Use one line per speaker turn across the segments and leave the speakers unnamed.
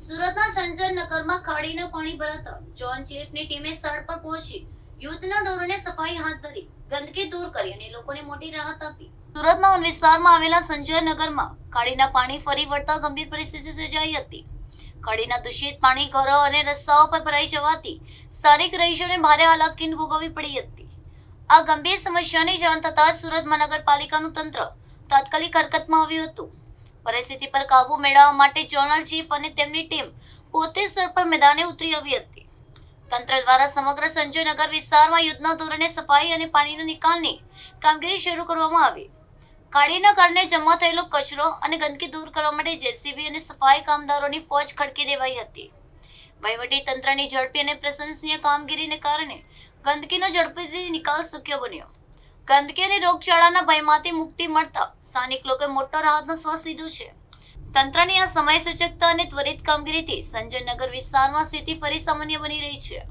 સુરતના સંજયનગરમાં ખાડીના પાણી ભરાતા જોન ચીફની ટીમે સ્થળ પર પહોંચી યુદ્ધના ધોરણે સફાઈ હાથ ધરી ગંદકી દૂર કરી અને લોકોને મોટી રાહત આપી. સુરતના વન વિસ્તારમાં આવેલા સંજયનગરમાં ખાડીના પાણી ફરી વળતા ગંભીર પરિસ્થિતિ સર્જાઈ હતી. ખાડીના દૂષિત પાણી ઘરો અને રસ્તાઓ પર ભરાઈ જવાથી સ્થાનિક રહીશોને ભારે હાલાકી ભોગવવી પડી હતી. આ ગંભીર સમસ્યાની જાણ થતાં સુરત મહાનગરપાલિકાનું તંત્ર તાત્કાલિક હરકતમાં આવ્યું હતું. પરિસ્થિતિ પર કાબુ મેળવવા માટે ઝોનલ ચીફ અને તેમની ટીમ પોતે સ્થળ પર મેદાને ઉતરી આવી હતી. તંત્ર દ્વારા સમગ્ર સંજયનગર વિસ્તારમાં યુદ્ધના ધોરણે સફાઈ અને પાણીના નિકાલની કામગીરી શરૂ કરવામાં આવી. ખાડીના કારણે જમા થયેલો કચરો અને ગંદકી દૂર કરવા માટે જેસીબી અને સફાઈ કામદારોની ફોજ ખડકી દેવાઈ હતી. વહીવટી તંત્રની ઝડપી અને પ્રશંસનીય કામગીરીને કારણે ગંદકીનો ઝડપથી નિકાલ શક્ય બન્યો. ગંદકી અને રોગચાળાના ભયમાંથી મુક્તિ મળતા સ્થાનિક લોકોએ મોટો રાહતનો શ્વાસ લીધો છે. તંત્રની આ સમય સૂચકતા અને ત્વરિત કામગીરીથી સંજયનગર વિસ્તારમાં સ્થિતિ ફરી સામાન્ય બની રહી છે.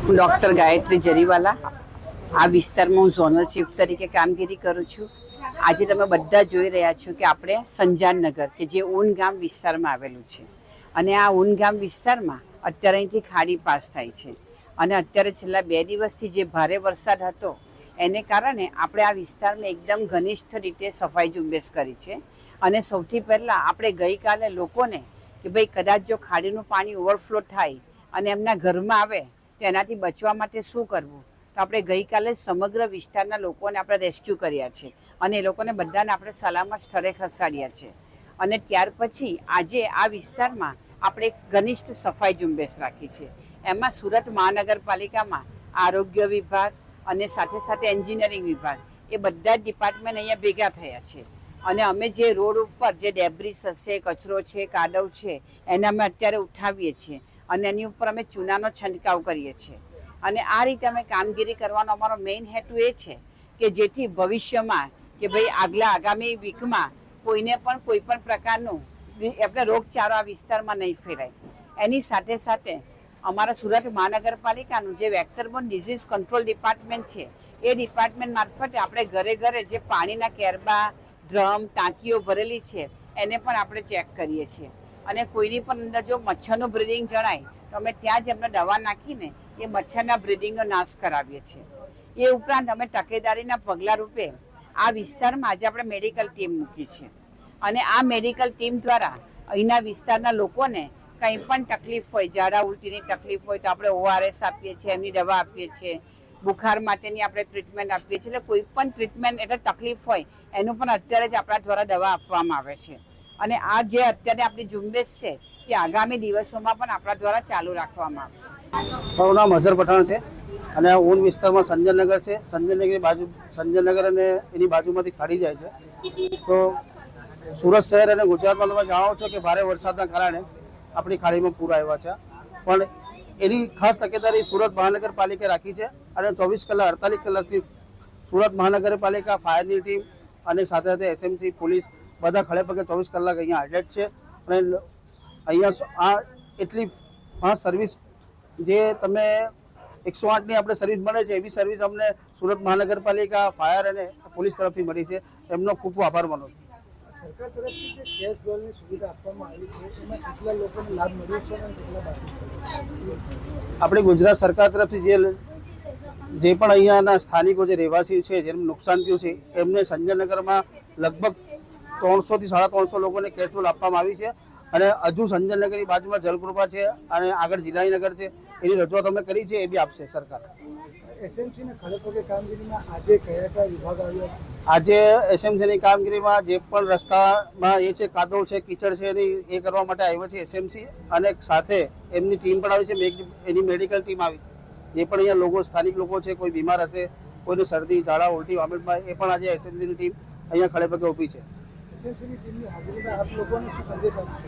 હું ડૉક્ટર ગાયત્રી જરીવાલા આ વિસ્તારમાં હું ઝોનલ ચીફ તરીકે કામગીરી કરું છું. આજે તમે બધા જોઈ રહ્યા છો કે આપણે સંજાનનગર કે જે ઊન ગામ વિસ્તારમાં આવેલું છે અને આ ઊન ગામ વિસ્તારમાં અત્યારે અહીંથી ખાડી પાસ થાય છે અને અત્યારે છેલ્લા 2 દિવસથી જે ભારે વરસાદ હતો એને કારણે આપણે આ વિસ્તારમાં એકદમ ઘનિષ્ઠ રીતે સફાઈ ઝુંબેશ કરી છે. અને સૌથી પહેલાં આપણે ગઈકાલે લોકોને કે ભાઈ કદાચ જો ખાડીનું પાણી ઓવરફ્લો થાય અને એમના ઘરમાં આવે તો એનાથી બચવા માટે શું કરવું, તો આપણે ગઈકાલે સમગ્ર વિસ્તારના લોકોને આપણે રેસ્ક્યુ કર્યા છે અને એ લોકોને બધાને આપણે સલામત સ્થળે ખસેડ્યા છે. અને ત્યાર પછી આજે આ વિસ્તારમાં આપણે એક ઘનિષ્ઠ સફાઈ ઝુંબેશ રાખી છે. એમાં સુરત મહાનગરપાલિકામાં આરોગ્ય વિભાગ અને સાથે સાથે એન્જિનિયરિંગ વિભાગ એ બધા જ ડિપાર્ટમેન્ટ અહીંયા ભેગા થયા છે અને અમે જે રોડ ઉપર જે ડેબ્રિસ હશે, કચરો છે, કાદવ છે એને અમે અત્યારે ઉઠાવીએ છીએ અને એની ઉપર અમે ચૂનાનો છંટકાવ કરીએ છીએ. અને આ રીતે અમે કામગીરી કરવાનો અમારો મેઇન હેતુ એ છે કે જેથી ભવિષ્યમાં કે ભાઈ આગામી વીકમાં કોઈને પણ કોઈ પણ પ્રકારનું આપણે રોગચાળો આ વિસ્તારમાં નહીં ફેલાય. એની સાથે સાથે અમારા સુરત મહાનગરપાલિકાનું જે વેક્ટરબોર્ન ડિઝીઝ કંટ્રોલ ડિપાર્ટમેન્ટ છે એ ડિપાર્ટમેન્ટ મારફતે આપણે ઘરે ઘરે જે પાણીના કેરબા, ડ્રમ, ટાંકીઓ ભરેલી છે એને પણ આપણે ચેક કરીએ છીએ. અને કોઈની પણ અંદર જો મચ્છરનું બ્રીડિંગ જણાય તો અમે ત્યાં જ એમને દવા નાખીને એ મચ્છરના બ્રીડિંગનો નાશ કરાવીએ છીએ. એ ઉપરાંત અમે તકેદારીના પગલાં રૂપે આ વિસ્તારમાં આજે આપણે મેડિકલ ટીમ મૂકી છે અને આ મેડિકલ ટીમ દ્વારા અહીંના વિસ્તારના લોકોને કંઈ પણ તકલીફ હોય, ઝાડા ઉલટીની તકલીફ હોય તો આપણે ORS આપીએ છીએ, એમની દવા આપીએ છીએ, બુખાર માટેની આપણે ટ્રીટમેન્ટ આપીએ છીએ. એટલે કોઈ પણ ટ્રીટમેન્ટ એટલે તકલીફ હોય એનું પણ અત્યારે જ આપણા દ્વારા દવા આપવામાં આવે છે. અને આ જે અત્યારે આપણી ઝુંબેશ છે એ આગામી દિવસોમાં પણ આપણા દ્વારા ચાલુ રાખવામાં આવશે.
મારું નામ અઝર પઠાણ છે અને આ ઊન વિસ્તારમાં સંજયનગર છે. સંજયનગર અને એની બાજુમાંથી ખાડી જાય છે. તો સુરત શહેર અને ગુજરાતમાં તમે જાણો છો કે ભારે વરસાદના કારણે આપણી ખાડીમાં પૂર આવ્યા છે, પણ એની ખાસ તકેદારી સુરત મહાનગરપાલિકાએ રાખી છે અને 24 કલાક 48 કલાકથી સુરત મહાનગરપાલિકા, ફાયરની ટીમ અને સાથે સાથે SMC, પોલીસ બધા ખડે પગે 24 કલાક અહીંયા હાજર છે. અને અહીંયા આ એટલી ફાસ્ટ સર્વિસ જે તમે 108ની આપણે સર્વિસ મળે છે એવી સર્વિસ અમને સુરત મહાનગરપાલિકા, ફાયર અને પોલીસ તરફથી મળી છે. એમનો ખૂબ ખૂબ આભાર માનું છું.
સરકાર તરફથી જે ગેસ ડોલની સુવિધા આપવામાં આવી છે એમાં કેટલા લોકોને લાભ મળ્યો છે અને કેટલા બાકી છે?
આપણી ગુજરાત સરકાર તરફથી જે પણ અહીંયાના સ્થાનિકો જે રહેવાસી છે જેને નુકસાન થયું છે એમને સંજયનગરમાં લગભગ 300થી 350 લોકોને કેશ ડોલ આપવામાં આવી છે. અને હજુ સંજયનગરની બાજુમાં જલકૃપા છે અને આગળ જિલ્લાનગર છે, એની રજૂઆત અમે કરી છે, એ બી આપશે સરકાર.
એસએમસીના ખડેપગે કામગીરીમાં આજે કયા કયા વિભાગ આવ્યા છે?
આજે એસએમસીની કામગીરીમાં જે પણ રસ્તામાં એ છે, કાદવ છે, કીચડ છે, એ કરવા માટે આવ્યો છે એસએમસી અને સાથે એમની ટીમ પણ આવી છે, એની મેડિકલ ટીમ આવી છે. જે પણ અહીંયા લોકો, સ્થાનિક લોકો છે, કોઈ બીમાર હશે, કોઈને શરદી, ઝાડા, ઉલટી, વોમિટમાં, એ પણ આજે એસએમસીની ટીમ અહીંયા ખડેપગે ઊભી છે.
એસએમસીની ટીમની હાજરીમાં આપ લોકોને શું સંદેશ આપશો?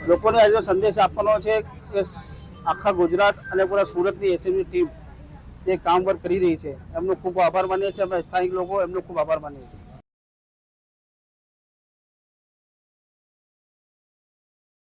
લોકોને આજે સંદેશ આપવાનો છે કે આખા ગુજરાત અને પૂરા સુરતની એસએમસી ટીમ જે કામ વર્ક કરી રહી છે એમનો ખૂબ આભાર માનીએ છીએ. અમે સ્થાનિક લોકો એમનો ખૂબ આભાર માનીએ છીએ.